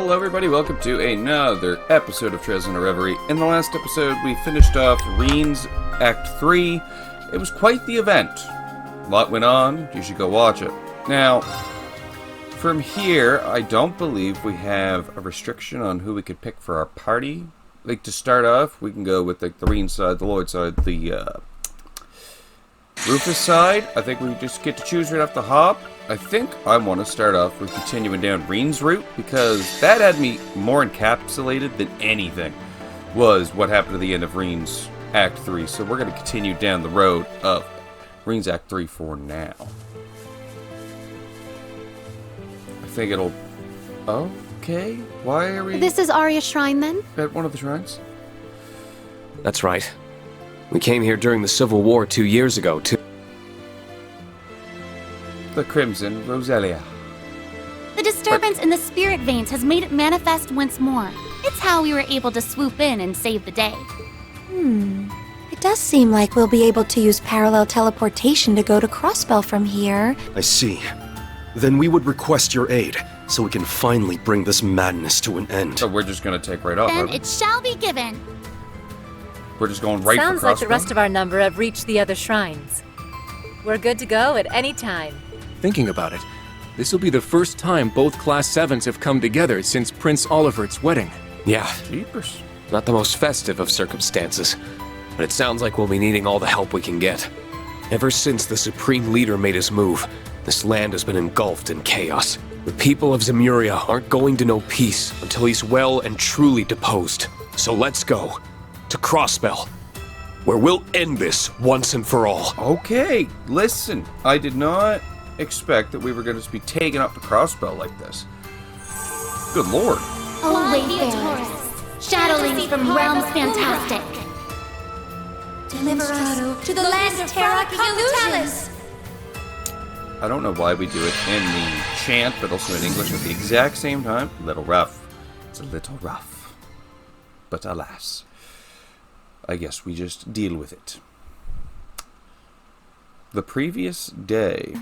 Hello everybody, welcome to another episode of Trails on a Reverie. In the last episode, we finished off Reen's Act 3. It was quite the event. A lot went on, you should go watch it. Now, from here, I don't believe we have a restriction on who we could pick for our party. Like, to start off, we can go with like the Reen side, the Lloyd side, the Rufus side. I think we just get to choose right off the hop. I think I want to start off with continuing down Reen's route, because that had me more encapsulated than anything was what happened at the end of Reen's Act 3. So we're going to continue down the road of Reen's Act 3 for now. I think it'll... Okay, why are we... This is Arya's shrine, then? At one of the shrines? That's right. We came here during the Civil War 2 years ago, too. The Crimson Roselia. The disturbance in the spirit veins has made it manifest once more. It's how we were able to swoop in and save the day. It does seem like we'll be able to use parallel teleportation to go to Crossbell from here. I see. Then we would request your aid, so we can finally bring this madness to an end. So we're just going to take right off, Then it shall be given. We're just going right Sounds for like the Crossbell? rest of our number have reached the other shrines. We're good to go at any time. Thinking about it, this will be the first time both Class 7s have come together since Prince Olivert's wedding. Yeah, Jeepers. not the most festive of circumstances, but it sounds like we'll be needing all the help we can get. Ever since the Supreme Leader made his move, this land has been engulfed in chaos. The people of Zemuria aren't going to know peace until he's well and truly deposed. So let's go to Crossbell, where we'll end this once and for all. Okay, listen. I did not expect that we were going to be taken up to Crossbell like this. Good lord. Oh, Wayfarers, shadowlings from realms fantastic. Deliver us to the land of Terra Capitalis. I don't know why we do it in the chant, but also in English at the exact same time. A little rough. It's a little rough. But alas, I guess we just deal with it. The previous day.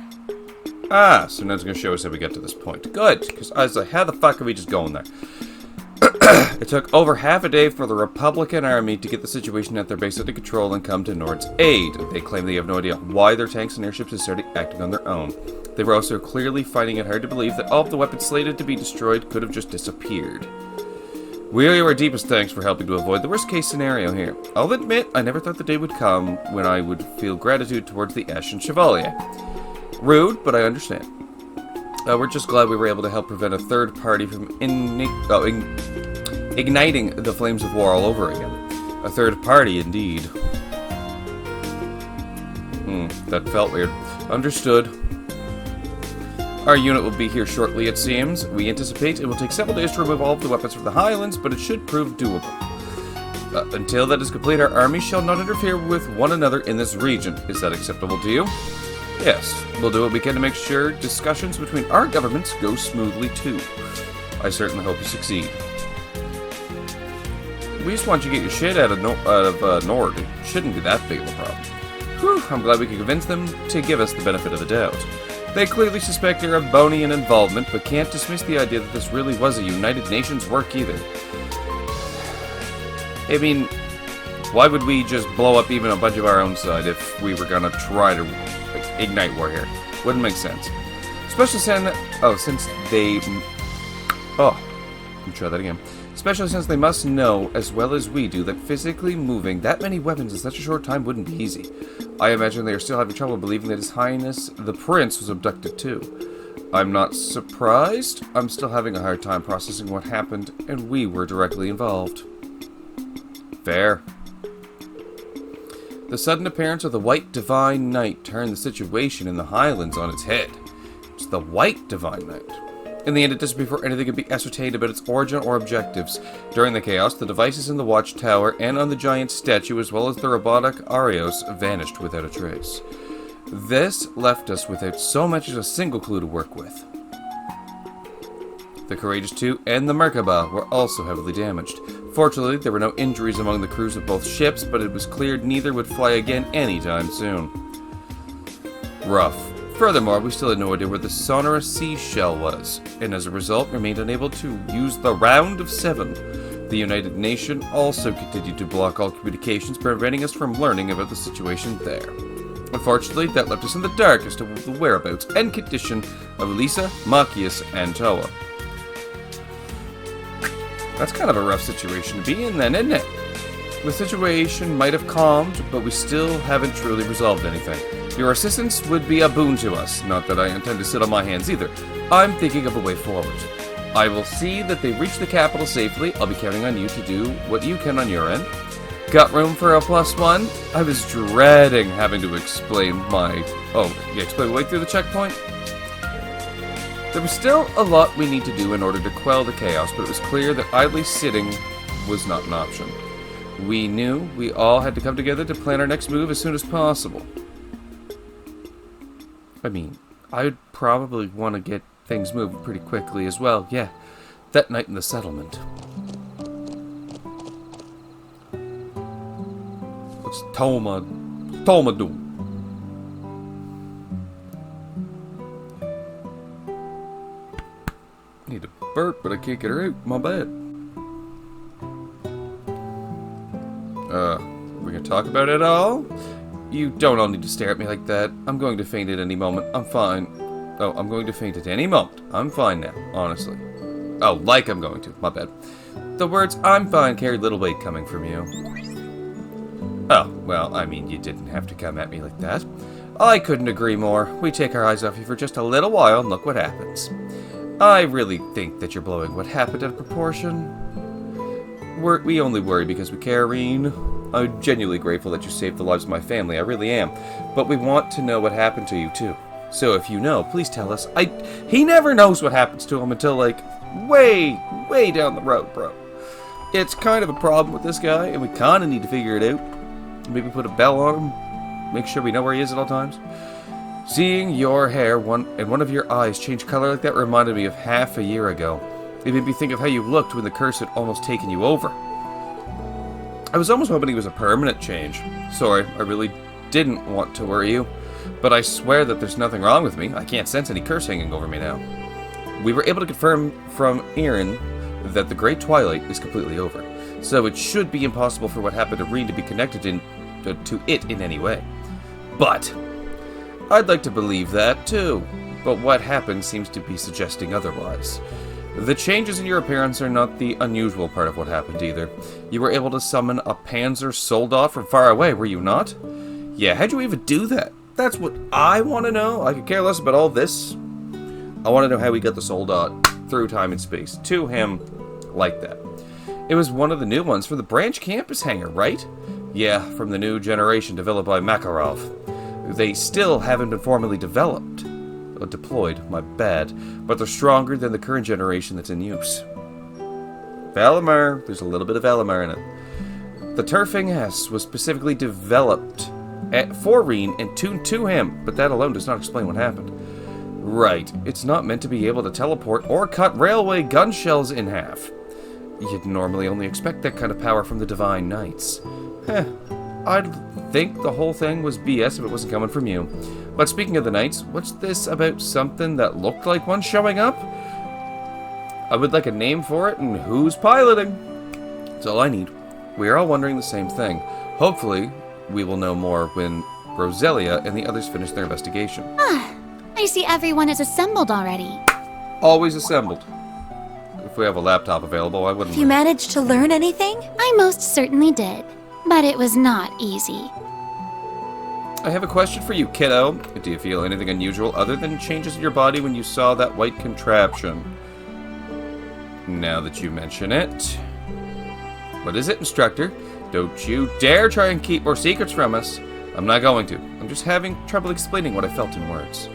So now it's going to show us how we got to this point. Good, because I was like, how the fuck are we just going there? It took over half a day for the Republican army to get the situation at their base under control and come to Nord's aid. They claim they have no idea why their tanks and airships have started acting on their own. They were also clearly finding it hard to believe that all of the weapons slated to be destroyed could have just disappeared. We owe you our deepest thanks for helping to avoid the worst case scenario here. I'll admit, I never thought the day would come when I would feel gratitude towards the Ashen Chevalier. Rude, but I understand. We're just glad we were able to help prevent a third party from igniting the flames of war all over again. A third party, indeed. That felt weird. Understood. Our unit will be here shortly, it seems. We anticipate it will take several days to remove all of the weapons from the Highlands, but it should prove doable. Until that is complete, our armies shall not interfere with one another in this region. Is that acceptable to you? Yes, we'll do what we can to make sure discussions between our governments go smoothly, too. I certainly hope you succeed. We just want you to get your shit out of Nord. It shouldn't be that big of a problem. Whew, I'm glad we could convince them to give us the benefit of the doubt. They clearly suspect your Ebonian involvement, but can't dismiss the idea that this really was a United Nations work either. I mean, why would we just blow up even a bunch of our own side if we were gonna try to ignite war here? Wouldn't make sense. Especially since they must know, as well as we do, that physically moving that many weapons in such a short time wouldn't be easy. I imagine they are still having trouble believing that His Highness the Prince was abducted too. I'm not surprised. I'm still having a hard time processing what happened, and we were directly involved. Fair. The sudden appearance of the White Divine Knight turned the situation in the Highlands on its head. It's the White Divine Knight. In the end, it disappeared before anything could be ascertained about its origin or objectives. During the chaos, the devices in the watchtower and on the giant statue, as well as the robotic Arios, vanished without a trace. This left us without so much as a single clue to work with. The Courageous 2 and the Merkaba were also heavily damaged. Fortunately, there were no injuries among the crews of both ships, but it was clear neither would fly again anytime soon. Rough. Furthermore, we still had no idea where the sonorous seashell was, and as a result remained unable to use the Round of Seven. The United Nation also continued to block all communications, preventing us from learning about the situation there. Unfortunately, that left us in the dark as to the whereabouts and condition of Lisa, Machias, and Toa. That's kind of a rough situation to be in then, isn't it? The situation might have calmed, but we still haven't truly resolved anything. Your assistance would be a boon to us, not that I intend to sit on my hands either. I'm thinking of a way forward. I will see that they reach the capital safely. I'll be counting on you to do what you can on your end. Got room for a +1? I was dreading having to explain my... explain my way through the checkpoint? There was still a lot we need to do in order to quell the chaos, but it was clear that idly sitting was not an option. We knew we all had to come together to plan our next move as soon as possible. I mean, I would probably want to get things moving pretty quickly as well. Yeah, that night in the settlement. What's Toma do? Need a burp, but I can't get her out. My bad. We gonna talk about it all? You don't all need to stare at me like that. I'm going to faint at any moment. I'm fine. Oh, I'm going to faint at any moment. I'm fine now, honestly. Oh, like I'm going to. My bad. The words "I'm fine" carried little weight coming from you. Oh, well, I mean, you didn't have to come at me like that. I couldn't agree more. We take our eyes off you for just a little while and look what happens. I really think that you're blowing what happened out of proportion. We only worry because we care, Reen. I'm genuinely grateful that you saved the lives of my family, I really am. But we want to know what happened to you, too. So if you know, please tell us. He never knows what happens to him until, like, way down the road, bro. It's kind of a problem with this guy, and we kind of need to figure it out. Maybe put a bell on him. Make sure we know where he is at all times. Seeing your hair and one of your eyes change color like that reminded me of half a year ago. It made me think of how you looked when the curse had almost taken you over. I was almost hoping it was a permanent change. Sorry, I really didn't want to worry you. But I swear that there's nothing wrong with me. I can't sense any curse hanging over me now. We were able to confirm from Aaron that the Great Twilight is completely over. So it should be impossible for what happened to Reen to be connected to it in any way. But I'd like to believe that too. But what happened seems to be suggesting otherwise. The changes in your appearance are not the unusual part of what happened either. You were able to summon a Panzer Soldat from far away, were you not? Yeah, how'd you even do that? That's what I want to know. I could care less about all this. I want to know how we got the Soldat through time and space to him like that. It was one of the new ones from the branch campus hangar, right? Yeah, from the new generation developed by Makarov. They still haven't been formally deployed, my bad, but they're stronger than the current generation that's in use. Valimar, there's a little bit of Valimar in it. The Turfing S was specifically developed for Reen and tuned to him, but that alone does not explain what happened. Right, it's not meant to be able to teleport or cut railway gun shells in half. You'd normally only expect that kind of power from the Divine Knights. I'd think the whole thing was BS if it wasn't coming from you. But speaking of the Knights, what's this about something that looked like one showing up? I would like a name for it and who's piloting. That's all I need. We are all wondering the same thing. Hopefully, we will know more when Roselia and the others finish their investigation. I see everyone is assembled already. Always assembled. If we have a laptop available, why wouldn't Have you managed to learn anything? I most certainly did, but it was not easy. I have a question for you, kiddo. Do you feel anything unusual other than changes in your body when you saw that white contraption? Now that you mention it. What is it, instructor? Don't you dare try and keep more secrets from us. I'm not going to. I'm just having trouble explaining what I felt in words.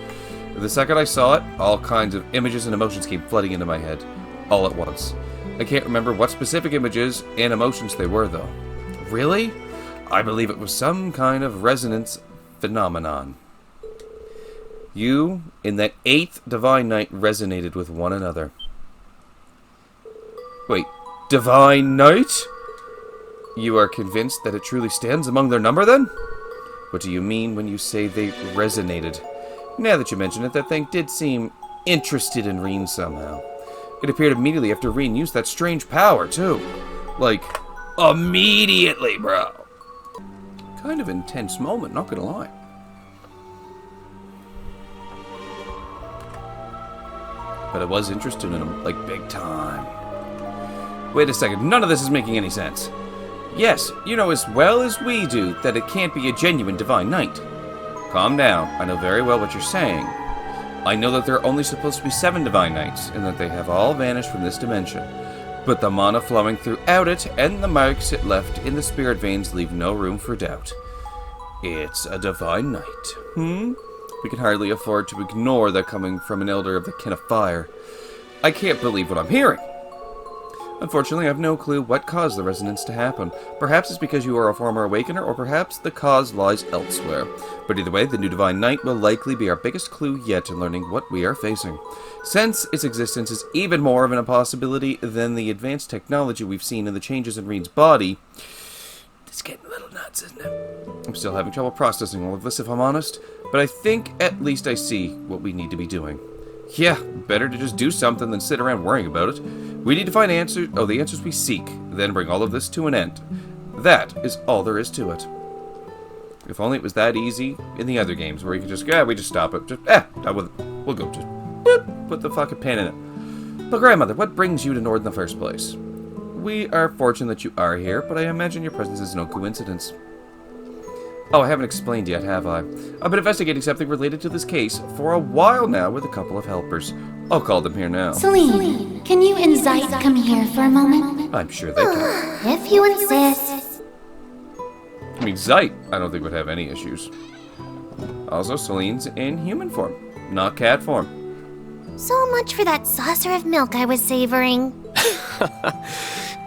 The second I saw it, all kinds of images and emotions came flooding into my head. All at once. I can't remember what specific images and emotions they were, though. Really? I believe it was some kind of resonance phenomenon. You and that 8th Divine Knight resonated with one another. Wait, Divine Knight? You are convinced that it truly stands among their number, then? What do you mean when you say they resonated? Now that you mention it, that thing did seem interested in Reen somehow. It appeared immediately after Reen used that strange power, too. Like, immediately, bro. Kind of intense moment, not gonna lie. But I was interested in him, like, big time. Wait a second, none of this is making any sense. Yes, you know as well as we do that it can't be a genuine divine knight. Calm down, I know very well what you're saying. I know that there are only supposed to be 7 divine knights, and that they have all vanished from this dimension. But the mana flowing throughout it, and the marks it left in the spirit veins leave no room for doubt. It's a divine knight. We can hardly afford to ignore that coming from an elder of the kin of fire. I can't believe what I'm hearing. Unfortunately, I have no clue what caused the resonance to happen. Perhaps it's because you are a former awakener, or perhaps the cause lies elsewhere. But either way, the new Divine Knight will likely be our biggest clue yet in learning what we are facing. Since its existence is even more of an impossibility than the advanced technology we've seen in the changes in Reen's body, it's getting a little nuts, isn't it? I'm still having trouble processing all of this, if I'm honest, but I think at least I see what we need to be doing. Yeah, better to just do something than sit around worrying about it. We need to find the answers we seek, then bring all of this to an end. That is all there is to it. If only it was that easy in the other games, where you could just, we just stop it. Just, done with it. We'll go, just, boop, put the fucking pin in it. But grandmother, what brings you to Nord in the first place? We are fortunate that you are here, but I imagine your presence is no coincidence. Oh, I haven't explained yet, have I? I've been investigating something related to this case for a while now with a couple of helpers. I'll call them here now. Celine, can you and Zeit come here for a moment? I'm sure they can. If you insist. I mean, Zeit, I don't think would have any issues. Also, Celine's in human form, not cat form. So much for that saucer of milk I was savoring.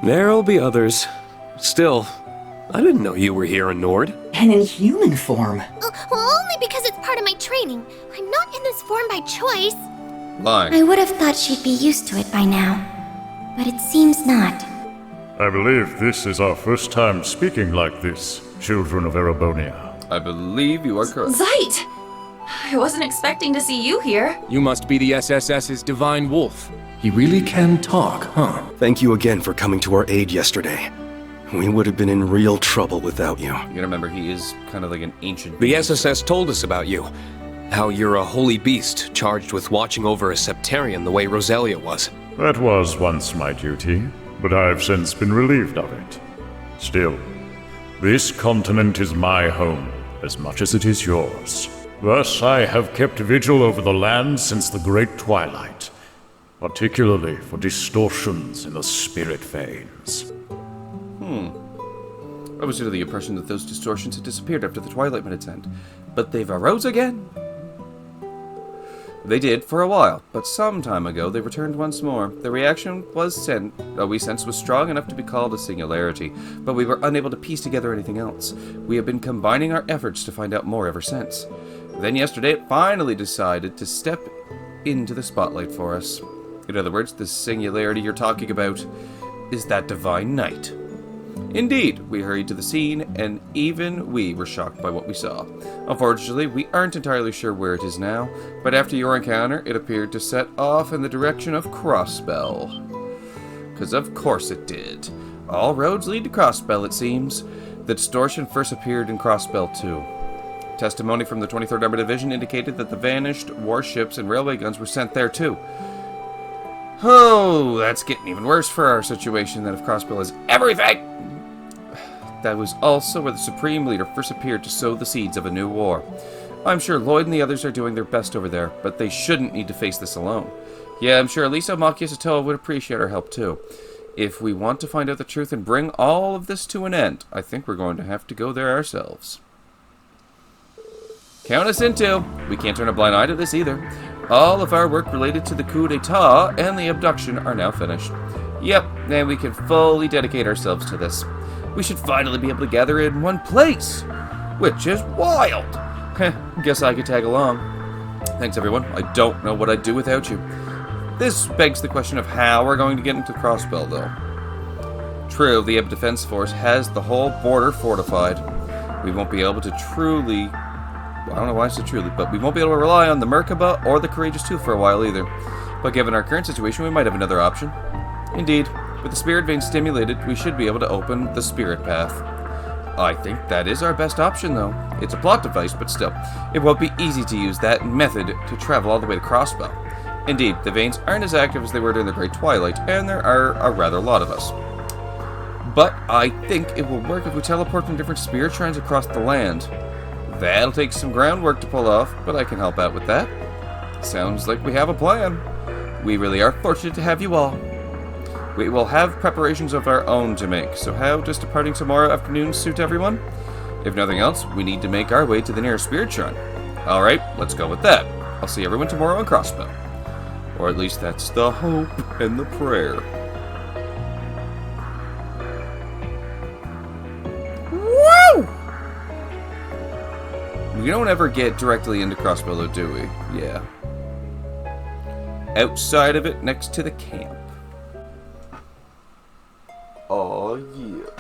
There'll be others. Still, I didn't know you were here in Nord. And in human form. Only because it's part of my training. I'm not in this form by choice. Lying. I would have thought she'd be used to it by now, but it seems not. I believe this is our first time speaking like this, children of Erebonia. I believe you are correct. Zeit! I wasn't expecting to see you here. You must be the SSS's Divine Wolf. He really can talk, huh? Thank you again for coming to our aid yesterday. We would have been in real trouble without you. You gotta remember, he is kind of like an ancient... The SSS told us about you. How you're a holy beast charged with watching over a Septarian the way Roselia was. That was once my duty, but I've since been relieved of it. Still, this continent is my home as much as it is yours. Thus, I have kept vigil over the land since the Great Twilight, particularly for distortions in the spirit veins. I was under the impression that those distortions had disappeared after the Twilight Minute's end, but they've arose again. They did for a while, but some time ago they returned once more. The reaction we sensed was strong enough to be called a singularity, but we were unable to piece together anything else. We have been combining our efforts to find out more ever since. Then yesterday it finally decided to step into the spotlight for us. In other words, the singularity you're talking about is that Divine Knight. Indeed, we hurried to the scene, and even we were shocked by what we saw. Unfortunately, we aren't entirely sure where it is now, but after your encounter, it appeared to set off in the direction of Crossbell. Because of course it did. All roads lead to Crossbell, it seems. The distortion first appeared in Crossbell too. Testimony from the 23rd Armored Division indicated that the vanished warships and railway guns were sent there too. Oh, that's getting even worse for our situation than if Crossbell is everything! That was also where the Supreme Leader first appeared to sow the seeds of a new war. I'm sure Lloyd and the others are doing their best over there, but they shouldn't need to face this alone. Yeah, I'm sure Elisa Makiasatoa would appreciate our help too. If we want to find out the truth and bring all of this to an end, I think we're going to have to go there ourselves. Count us in too. We can't turn a blind eye to this either. All of our work related to the coup d'etat and the abduction are now finished. Yep, and we can fully dedicate ourselves to this. We should finally be able to gather in one place, which is wild. Guess I could tag along. Thanks, everyone. I don't know what I'd do without you. This begs the question of how we're going to get into Crossbell, though. True, the Ebb Defense Force has the whole border fortified. We won't be able to truly I don't know why I said truly, but we won't be able to rely on the Merkaba or the Courageous 2 for a while either. But given our current situation, we might have another option. Indeed, with the spirit vein stimulated, we should be able to open the spirit path. I think that is our best option, though. It's a plot device, but still, it won't be easy to use that method to travel all the way to Crossbell. Indeed, the veins aren't as active as they were during the Great Twilight, and there are a rather lot of us. But I think it will work if we teleport from different spirit shrines across the land. That'll take some groundwork to pull off, but I can help out with that. Sounds like we have a plan. We really are fortunate to have you all. We will have preparations of our own to make, so how does departing tomorrow afternoon suit everyone? If nothing else, we need to make our way to the nearest spirit shrine. Alright, let's go with that. I'll see everyone tomorrow on Crossbell. Or at least that's the hope and the prayer. Woo! We don't ever get directly into Crossbell, though, do we? Yeah. Outside of it, next to the camp. Oh, yeah.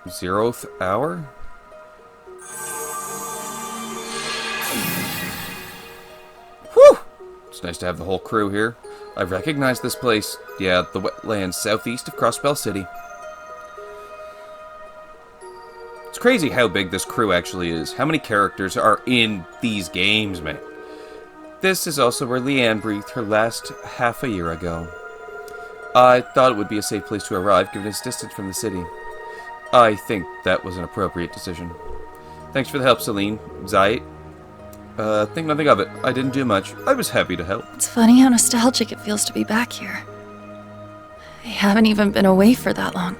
0th hour? Whew! It's nice to have the whole crew here. I recognize this place. Yeah, the wetlands southeast of Crossbell City. It's crazy how big this crew actually is. How many characters are in these games, man? This is also where Leanne breathed her last half a year ago. I thought it would be a safe place to arrive, given its distance from the city. I think that was an appropriate decision. Thanks for the help, Celine. Zayat. Think nothing of it. I didn't do much. I was happy to help. It's funny how nostalgic it feels to be back here. I haven't even been away for that long.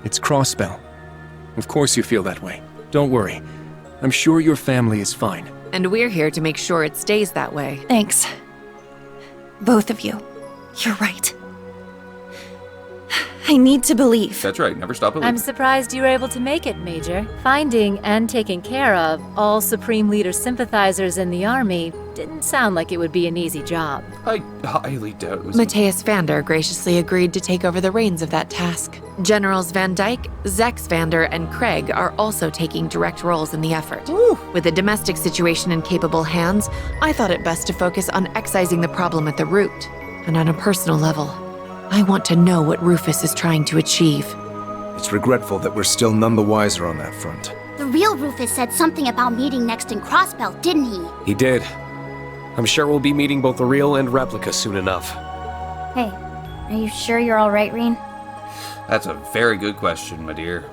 It's Crossbell. Of course you feel that way. Don't worry. I'm sure your family is fine. And we're here to make sure it stays that way. Thanks. Both of you. You're right. I need to believe. That's right, never stop believing. I'm surprised you were able to make it, Major. Finding and taking care of all Supreme Leader sympathizers in the army didn't sound like it would be an easy job. I highly doubt it was. Matthias Vander graciously agreed to take over the reins of that task. Generals Van Dyke, Zex Vander, and Craig are also taking direct roles in the effort. Ooh. With the domestic situation in capable hands, I thought it best to focus on excising the problem at the root. And on a personal level, I want to know what Rufus is trying to achieve. It's regretful that we're still none the wiser on that front. The real Rufus said something about meeting next in Crossbell, didn't he? He did. I'm sure we'll be meeting both the real and replica soon enough. Hey, are you sure you're alright, Reen? That's a very good question, my dear.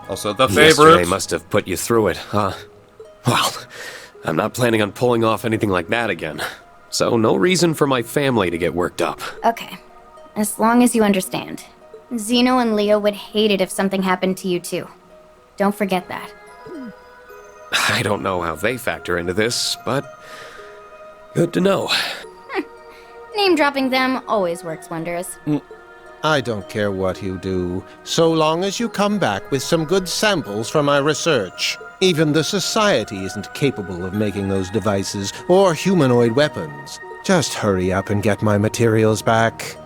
Also, the Yesterday favorite. must have put you through it, huh? Well, I'm not planning on pulling off anything like that again. So no reason for my family to get worked up. Okay. As long as you understand. Zeno and Leo would hate it if something happened to you too. Don't forget that. I don't know how they factor into this, but good to know. Name dropping them always works wonders. I don't care what you do, so long as you come back with some good samples for my research. Even the Society isn't capable of making those devices or humanoid weapons. Just hurry up and get my materials back.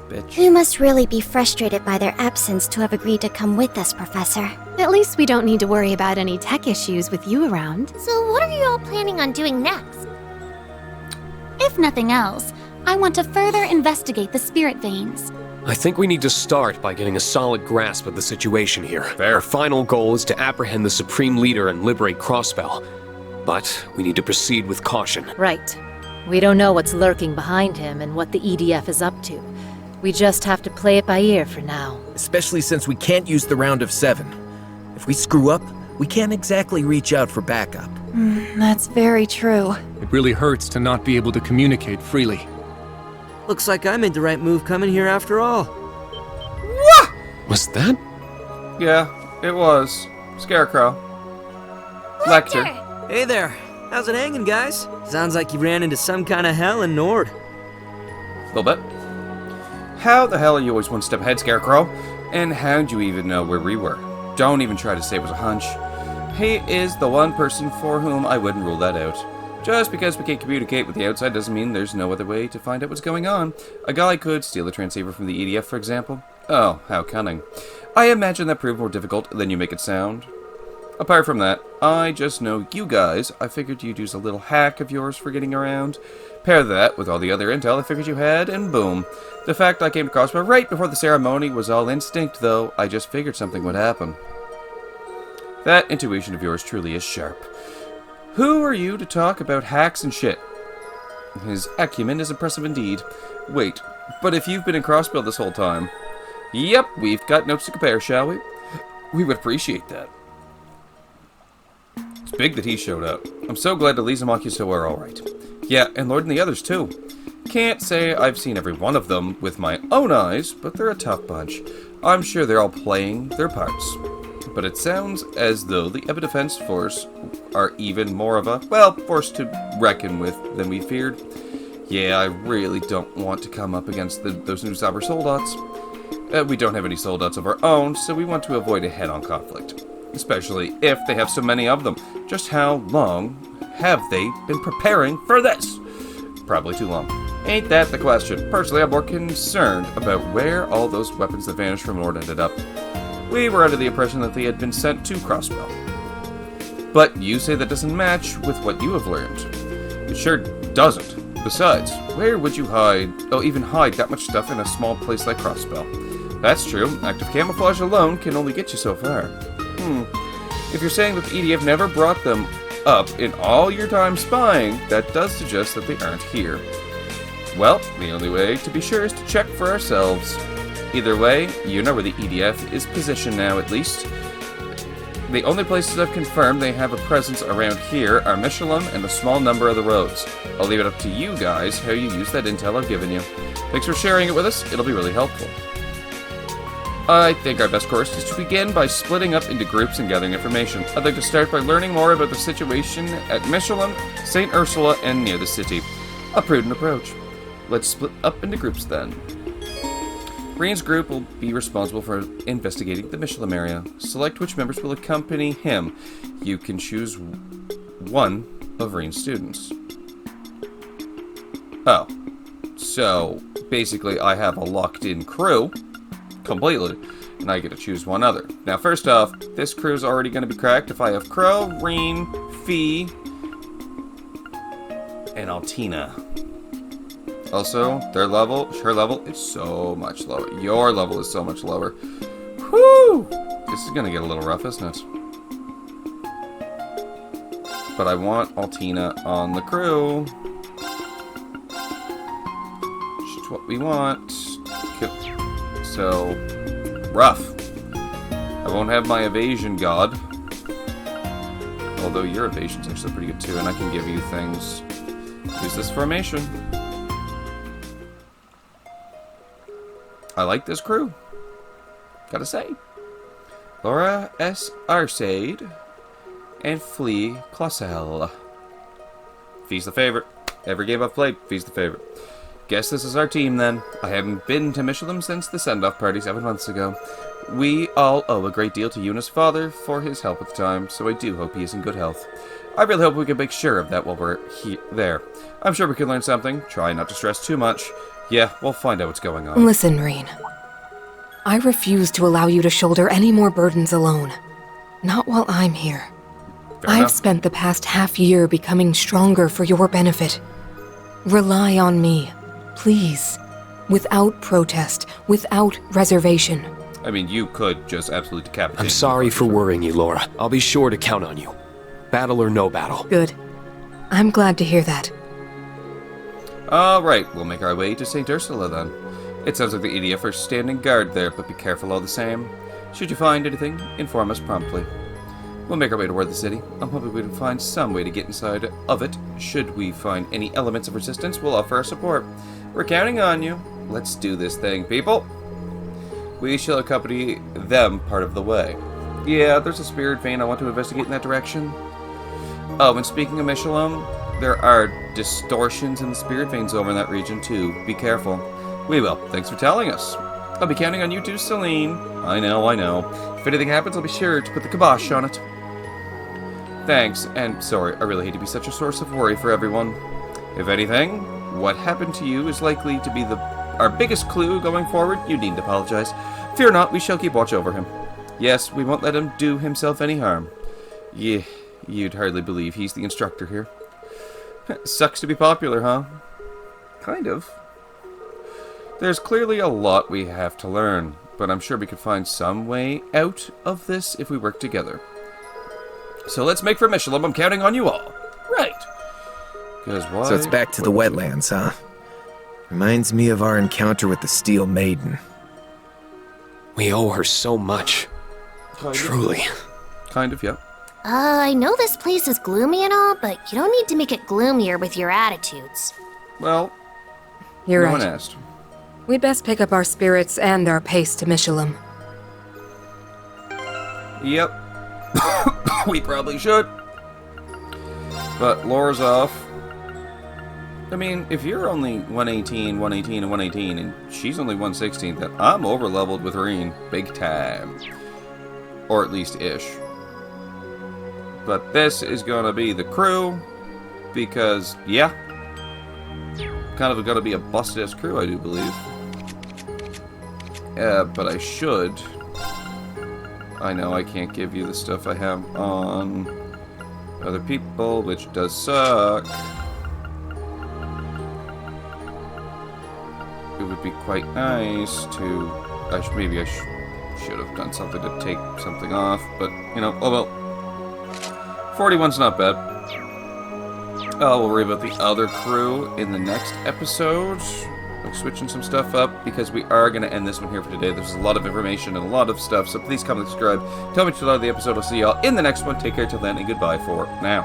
Bitch. You must really be frustrated by their absence to have agreed to come with us, Professor. At least we don't need to worry about any tech issues with you around. So what are you all planning on doing next? If nothing else, I want to further investigate the spirit veins. I think we need to start by getting a solid grasp of the situation here. Fair. Our final goal is to apprehend the Supreme Leader and liberate Crossbell. But we need to proceed with caution. Right. We don't know what's lurking behind him and what the EDF is up to. We just have to play it by ear for now. Especially since we can't use the round of 7. If we screw up, we can't exactly reach out for backup. That's very true. It really hurts to not be able to communicate freely. Looks like I made the right move coming here after all. Was that? Yeah, it was. Scarecrow. Lecter. Hey there. How's it hanging, guys? Sounds like you ran into some kind of hell in Nord. A little bit. How the hell are you always one step ahead, Scarecrow? And how'd you even know where we were? Don't even try to say it was a hunch. He is the one person for whom I wouldn't rule that out. Just because we can't communicate with the outside doesn't mean there's no other way to find out what's going on. A guy could steal a transceiver from the EDF, for example. Oh, how cunning. I imagine that proved more difficult than you make it sound. Apart from that, I just know you guys. I figured you'd use a little hack of yours for getting around. Pair that with all the other intel I figured you had, and boom. The fact I came to Crossbow right before the ceremony was all instinct, though. I just figured something would happen. That intuition of yours truly is sharp. Who are you to talk about hacks and shit? His acumen is impressive indeed. Wait, but if you've been in Crossbow this whole time... Yep, we've got notes to compare, shall we? We would appreciate that. It's big that he showed up. I'm so glad the Lizamakis are alright. Yeah, and Lord and the others too. Can't say I've seen every one of them with my own eyes, but they're a tough bunch. I'm sure they're all playing their parts. But it sounds as though the Eva Defense Force are even more of a, well, force to reckon with than we feared. Yeah, I really don't want to come up against those new Cyber Soldats. We don't have any Soldats of our own, so we want to avoid a head-on conflict. Especially if they have so many of them. Just how long have they been preparing for this? Probably too long. Ain't that the question? Personally, I'm more concerned about where all those weapons that vanished from Lord ended up. We were under the impression that they had been sent to Crossbow. But you say that doesn't match with what you have learned. It sure doesn't. Besides, where would you hide, even hide that much stuff in a small place like Crossbow? That's true. Active camouflage alone can only get you so far. If you're saying that the EDF never brought them up in all your time spying, that does suggest that they aren't here. Well, the only way to be sure is to check for ourselves. Either way, you know where the EDF is positioned now, at least. The only places I've confirmed they have a presence around here are Michelin and a small number of the roads. I'll leave it up to you guys how you use that intel I've given you. Thanks for sharing it with us. It'll be really helpful. I think our best course is to begin by splitting up into groups and gathering information. I'd like to start by learning more about the situation at Michelin, St. Ursula, and near the city. A prudent approach. Let's split up into groups then. Green's group will be responsible for investigating the Michelin area. Select which members will accompany him. You can choose one of Reen's students. Oh. So, basically I have a locked-in crew. Completely, and I get to choose one other. Now, first off, this crew's already going to be cracked if I have Crow, Reen, Fee, and Altina. Also, her level is so much lower. Your level is so much lower. Whew! This is going to get a little rough, isn't it? But I want Altina on the crew. Which is what we want. So, rough. I won't have my evasion god. Although your evasion's actually pretty good too, and I can give you things. Use this formation. I like this crew. Gotta say. Laura S. Arcade and Flea Clausel. Fee's the favorite. Every game I've played, Fee's the favorite. Guess this is our team, then. I haven't been to Michelin since the send-off party 7 months ago. We all owe a great deal to Yuna's father for his help at the time, so I do hope he is in good health. I really hope we can make sure of that while we're there. I'm sure we can learn something. Try not to stress too much. Yeah, we'll find out what's going on. Listen, Reen. I refuse to allow you to shoulder any more burdens alone. Not while I'm here. I've spent the past half year becoming stronger for your benefit. Rely on me. Please. Without protest. Without reservation. I mean, you could just absolutely decapitate. I'm sorry for worrying you, Laura. I'll be sure to count on you. Battle or no battle. Good. I'm glad to hear that. Alright, we'll make our way to St. Ursula then. It sounds like the EDF are standing guard there, but be careful all the same. Should you find anything, inform us promptly. We'll make our way toward the city. I'm hoping we can find some way to get inside of it. Should we find any elements of resistance, we'll offer our support. We're counting on you. Let's do this thing, people. We shall accompany them part of the way. Yeah, there's a spirit vein I want to investigate in that direction. Oh, and speaking of Michelin, there are distortions in the spirit veins over in that region too. Be careful. We will. Thanks for telling us. I'll be counting on you too, Celine. I know. If anything happens, I'll be sure to put the kibosh on it. Thanks, and sorry, I really hate to be such a source of worry for everyone. If anything, what happened to you is likely to be our biggest clue going forward. You needn't apologize. Fear not, we shall keep watch over him. Yes, we won't let him do himself any harm. Yeah, you'd hardly believe he's the instructor here. Sucks to be popular, huh? Kind of. There's clearly a lot we have to learn, but I'm sure we could find some way out of this if we work together. So let's make for Michelin. I'm counting on you all. Right. Because why? So it's back to the wetlands, huh? Reminds me of our encounter with the Steel Maiden. We owe her so much. Truly. Kind of, yeah. I know this place is gloomy and all, but you don't need to make it gloomier with your attitudes. Well, You're no right. one asked. We'd best pick up our spirits and our pace to Michelin. Yep. We probably should. But Laura's off. I mean, if you're only 118, 118, and 118, and she's only 116, then I'm over-leveled with Reen. Big time. Or at least ish. But this is gonna be the crew, because, yeah, kind of gonna be a busted-ass crew, I do believe. But I should. I know I can't give you the stuff I have on other people, which does suck. It would be quite nice to... maybe I should have done something to take something off, but, you know, oh well. 41's not bad. We'll worry about the other crew in the next episode. Like switching some stuff up, because we are going to end this one here for today. There's a lot of information and a lot of stuff, so please comment, subscribe, tell me what you thought of the episode. I'll see y'all in the next one. Take care till then, and goodbye for now.